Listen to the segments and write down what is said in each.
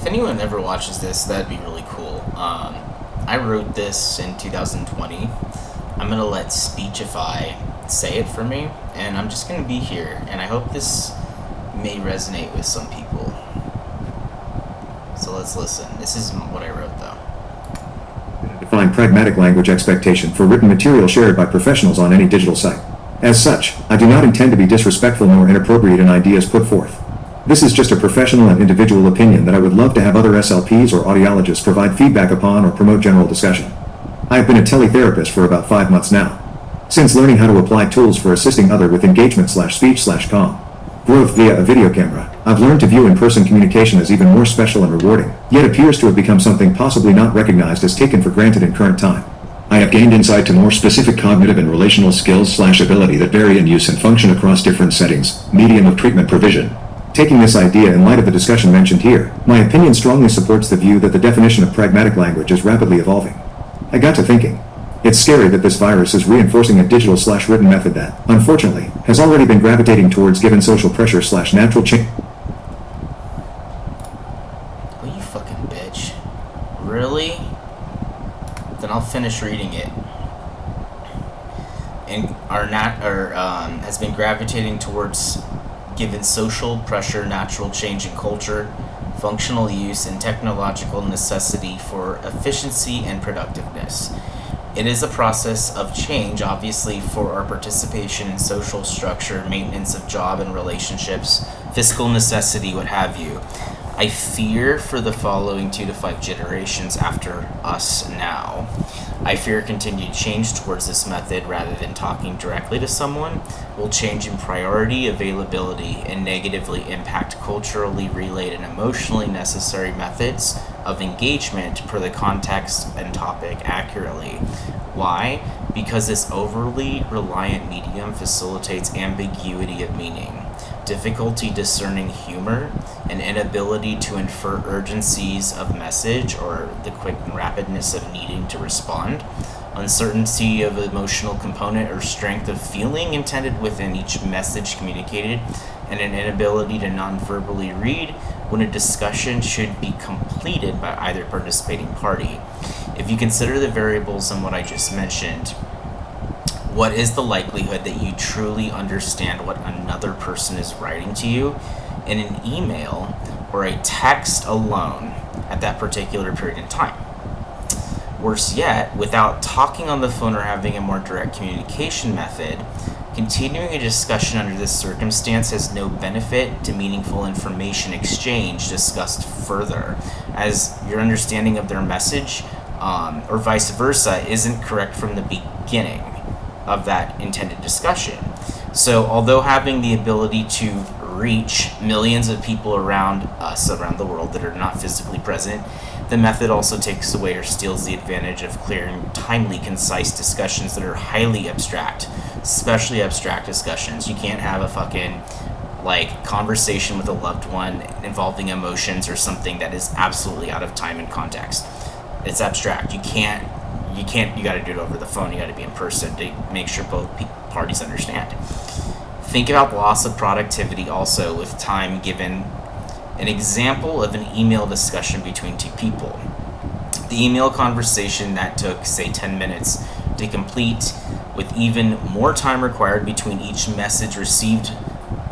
if anyone ever watches this, that'd be really cool. I wrote this in 2020. I'm gonna let Speechify say it for me, and I'm just gonna be here, and I hope this may resonate with some people. So let's listen. This is what I wrote, though. Define pragmatic language expectation for written material shared by professionals on any digital site. As such, I do not intend to be disrespectful nor inappropriate in ideas put forth. This is just a professional and individual opinion that I would love to have other SLPs or audiologists provide feedback upon or promote general discussion. I have been a teletherapist for about 5 months now. Since learning how to apply tools for assisting other with engagement/speech/calm growth via a video camera, I've learned to view in-person communication as even more special and rewarding, yet appears to have become something possibly not recognized as taken for granted in current time. I have gained insight to more specific cognitive and relational skills/ability that vary in use and function across different settings, medium of treatment provision. Taking this idea in light of the discussion mentioned here, my opinion strongly supports the view that the definition of pragmatic language is rapidly evolving. I got to thinking. It's scary that this virus is reinforcing a digital/written method that, unfortunately, has already been gravitating towards given social pressure/natural change. Oh, you fucking bitch. Really? Then I'll finish reading it. And has been gravitating towards given social pressure, natural change in culture, functional use, and technological necessity for efficiency and productiveness. It is a process of change, obviously, for our participation in social structure, maintenance of job and relationships, fiscal necessity, what have you. I fear for the following 2 to 5 generations after us now. I fear continued change towards this method rather than talking directly to someone will change in priority, availability, and negatively impact culturally relayed and emotionally necessary methods of engagement per the context and topic accurately. Why? Because this overly reliant medium facilitates ambiguity of meaning, difficulty discerning humor, an inability to infer urgencies of message or the quick and rapidness of needing to respond, uncertainty of emotional component or strength of feeling intended within each message communicated, and an inability to non-verbally read when a discussion should be completed by either participating party. If you consider the variables in what I just mentioned, what is the likelihood that you truly understand what another person is writing to you in an email or a text alone at that particular period in time? Worse yet, without talking on the phone or having a more direct communication method, continuing a discussion under this circumstance has no benefit to meaningful information exchange discussed further, as your understanding of their message, or vice versa, isn't correct from the beginning of that intended discussion. So although having the ability to reach millions of people around us, around the world, that are not physically present, the method also takes away or steals the advantage of clear and timely, concise discussions that are highly abstract, especially abstract discussions. You can't have a fucking conversation with a loved one involving emotions or something that is absolutely out of time and context. It's abstract. You gotta do it over the phone. You gotta be in person to make sure both parties understand. Think about loss of productivity also with time given. An example of an email discussion between 2 people. The email conversation that took, say, 10 minutes to complete, with even more time required between each message received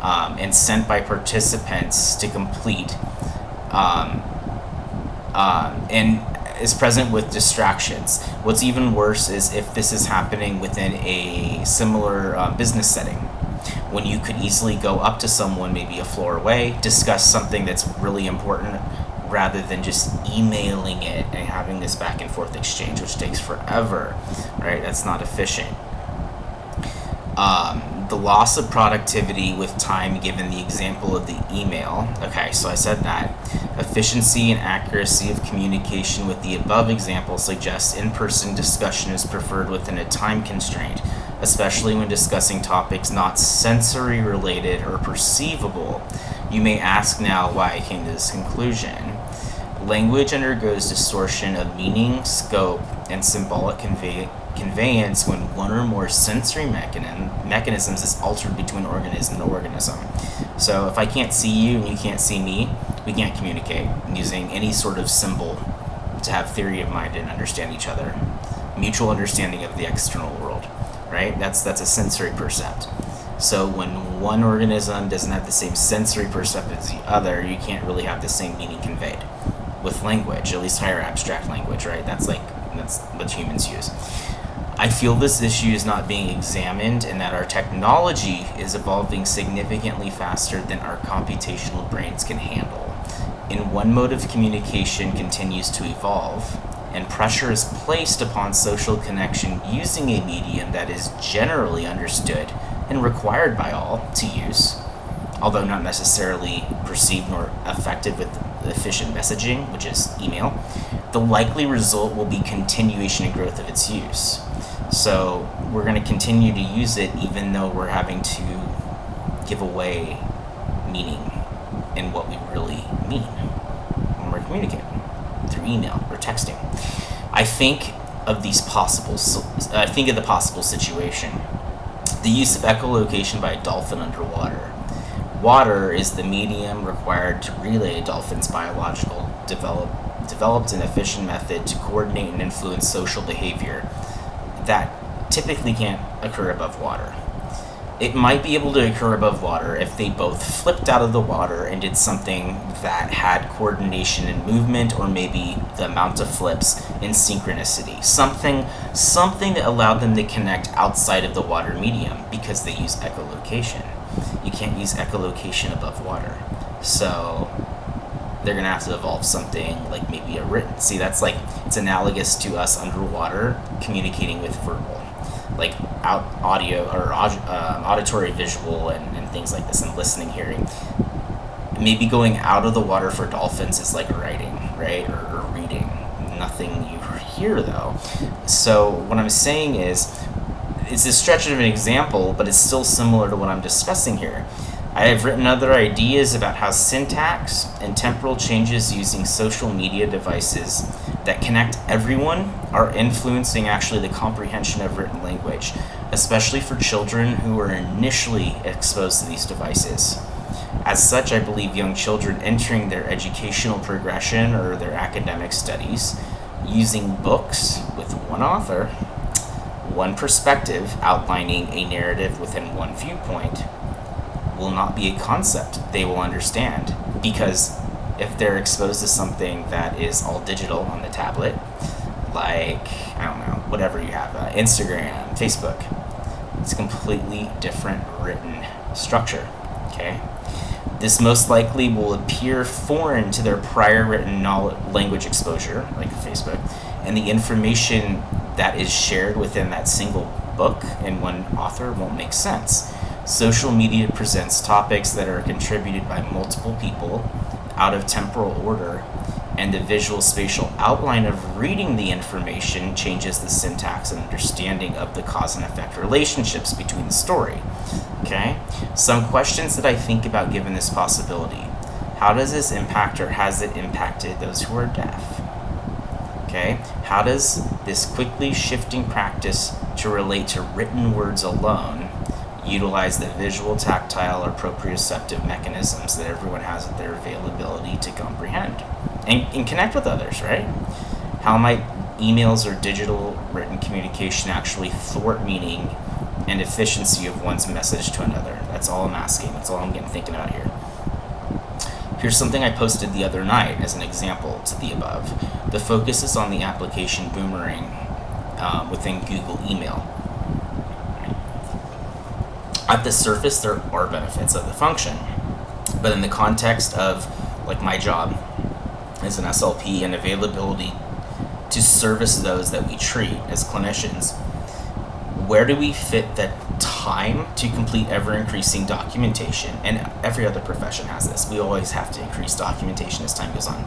and sent by participants to complete, and is present with distractions. What's even worse is if this is happening within a similar business setting, when you could easily go up to someone maybe a floor away, discuss something that's really important, rather than just emailing it and having this back and forth exchange, which takes forever, right? That's not efficient. The loss of productivity with time given the example of the email. Okay, so I said that. Efficiency and accuracy of communication with the above example suggests in-person discussion is preferred within a time constraint, especially when discussing topics not sensory related or perceivable. You may ask now why I came to this conclusion. Language undergoes distortion of meaning, scope, and symbolic conveyance when one or more sensory mechanisms is altered between organism to organism. So if I can't see you and you can't see me, we can't communicate using any sort of symbol to have theory of mind and understand each other. Mutual understanding of the external world, right? That's a sensory percept. So when one organism doesn't have the same sensory percept as the other, you can't really have the same meaning conveyed. With language, at least higher abstract language, right? That's what humans use. I feel this issue is not being examined and that our technology is evolving significantly faster than our computational brains can handle. And one mode of communication continues to evolve, and pressure is placed upon social connection using a medium that is generally understood and required by all to use, although not necessarily perceived nor effective with efficient messaging, which is email. The likely result will be continuation and growth of its use. So we're going to continue to use it even though we're having to give away meaning in what we really mean when we're communicating through email or texting. I think of the possible situation. The use of echolocation by a dolphin underwater. Water is the medium required to relay a dolphin's biological developed an efficient method to coordinate and influence social behavior that typically can't occur above water. It might be able to occur above water if they both flipped out of the water and did something that had coordination and movement, or maybe the amount of flips in synchronicity. Something that allowed them to connect outside of the water medium, because they use echolocation. You can't use echolocation above water. So they're going to have to evolve something like maybe a written. See, that's like, it's analogous to us underwater communicating with verbal, like audio or auditory, visual, and things like this, and listening, hearing. Maybe going out of the water for dolphins is like writing, right, or reading. Nothing you hear though. So what I'm saying is, it's a stretch of an example, but it's still similar to what I'm discussing here. I have written other ideas about how syntax and temporal changes using social media devices that connect everyone are influencing actually the comprehension of written language, especially for children who are initially exposed to these devices. As such, I believe young children entering their educational progression or their academic studies using books with one author, one perspective outlining a narrative within one viewpoint, will not be a concept they will understand, because if they're exposed to something that is all digital on the tablet, like, I don't know, whatever you have, Instagram, Facebook, it's a completely different written structure, okay? This most likely will appear foreign to their prior written language exposure, like Facebook, and the information that is shared within that single book and one author won't make sense. Social media presents topics that are contributed by multiple people out of temporal order, and the visual spatial outline of reading the information changes the syntax and understanding of the cause and effect relationships between the story. Okay? Some questions that I think about given this possibility. How does this impact, or has it impacted, those who are deaf? Okay? How does this quickly shifting practice to relate to written words alone utilize the visual, tactile, or proprioceptive mechanisms that everyone has at their availability to comprehend and connect with others, right? How might emails or digital written communication actually thwart meaning and efficiency of one's message to another? That's all I'm asking. That's all I'm thinking about here. Here's something I posted the other night as an example to the above. The focus is on the application Boomerang within Google Email. At the surface, there are benefits of the function, but in the context of, like, my job as an SLP and availability to service those that we treat as clinicians, where do we fit the time to complete ever-increasing documentation? And every other profession has this. We always have to increase documentation as time goes on.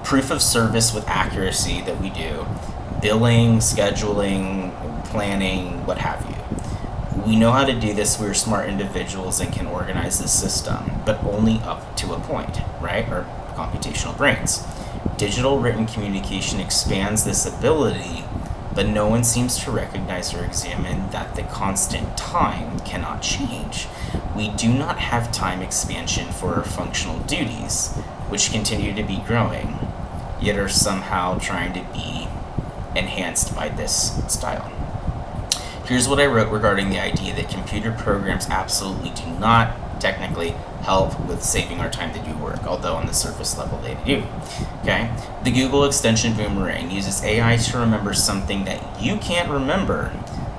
Proof of service with accuracy that we do, billing, scheduling, planning, what have you. We know how to do this. We're smart individuals and can organize the system, but only up to a point, right? Our computational brains. Digital written communication expands this ability but no one seems to recognize or examine that the constant time cannot change. We do not have time expansion for our functional duties, which continue to be growing, yet are somehow trying to be enhanced by this style. Here's what I wrote regarding the idea that computer programs absolutely do not technically help with saving our time to do work, although on the surface level they do. Okay? The Google extension Boomerang uses AI to remember something that you can't remember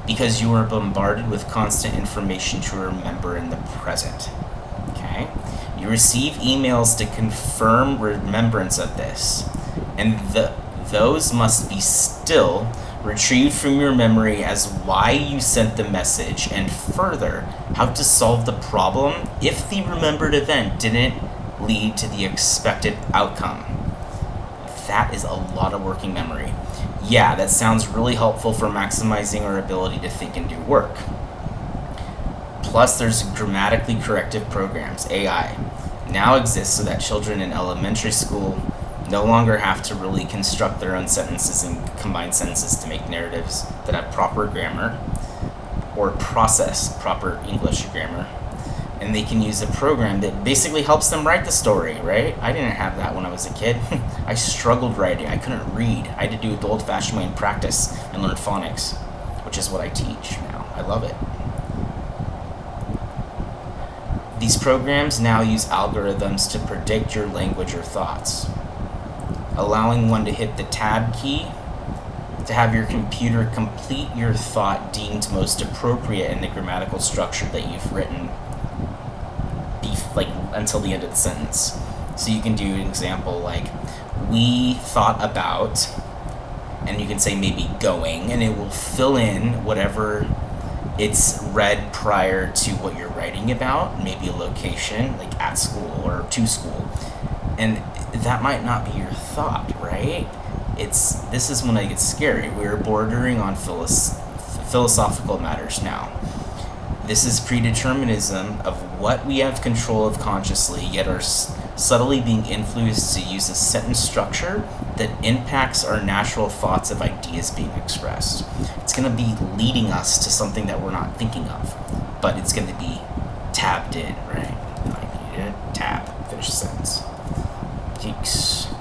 because you are bombarded with constant information to remember in the present. Okay? You receive emails to confirm remembrance of this, and those must be still retrieved from your memory as why you sent the message, and further, how to solve the problem if the remembered event didn't lead to the expected outcome. That is a lot of working memory. Yeah, that sounds really helpful for maximizing our ability to think and do work. Plus, there's grammatically corrective programs, AI, now exists so that children in elementary school no longer have to really construct their own sentences and combine sentences to make narratives that have proper grammar or process proper English grammar. And they can use a program that basically helps them write the story, right? I didn't have that when I was a kid. I struggled writing. I couldn't read. I had to do it the old-fashioned way and practice and learn phonics, which is what I teach now. I love it. These programs now use algorithms to predict your language or thoughts, allowing one to hit the tab key to have your computer complete your thought deemed most appropriate in the grammatical structure that you've written, like until the end of the sentence. So you can do an example like, we thought about, and you can say maybe going, and it will fill in whatever it's read prior to what you're writing about, maybe a location, like at school or to school. And that might not be your thought, right? This is when it gets scary. We're bordering on philosophical matters now. This is predeterminism of what we have control of consciously, yet are subtly being influenced to use a sentence structure that impacts our natural thoughts of ideas being expressed. It's going to be leading us to something that we're not thinking of, but it's going to be tabbed in, right? Tab, finish the sentence. Yeeks.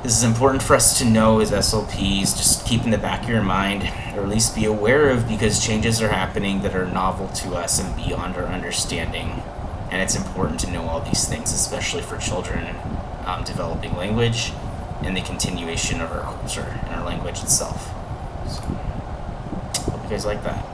This is important for us to know as SLPs, just keep in the back of your mind, or at least be aware of, because changes are happening that are novel to us and beyond our understanding. And it's important to know all these things, especially for children developing language and the continuation of our culture and our language itself. So, hope you guys like that.